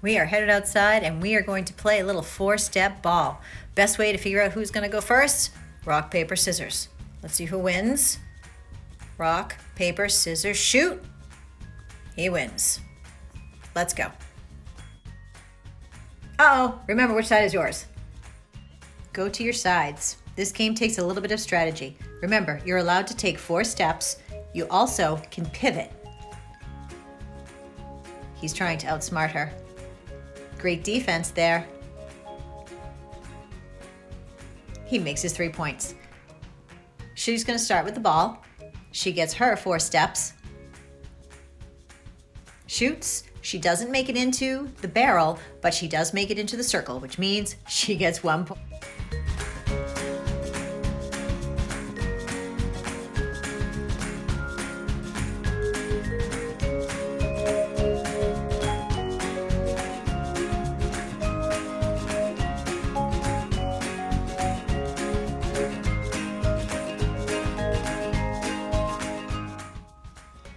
We are headed outside and we are going to play a little four-step ball. Best way to figure out who's going to go first? Rock, paper, scissors. Let's see who wins. Rock, paper, scissors, shoot. He wins. Let's go. Uh-oh, remember which side is yours. Go to your sides. This game takes a little bit of strategy. Remember, you're allowed to take 4 steps. You also can pivot. He's trying to outsmart her. Great defense there. He makes his 3 points. She's going to start with the ball. She gets her 4 steps. Shoots. She doesn't make it into the barrel, but she does make it into the circle, which means she gets 1 point.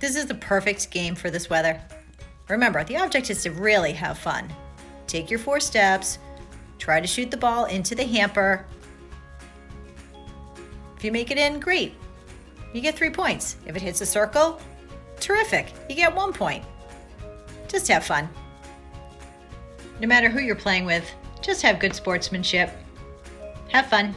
This is the perfect game for this weather. Remember, the object is to really have fun. Take your 4 steps, try to shoot the ball into the hamper. If you make it in, great. You get 3 points. If it hits a circle, terrific. You get 1 point. Just have fun. No matter who you're playing with, just have good sportsmanship. Have fun.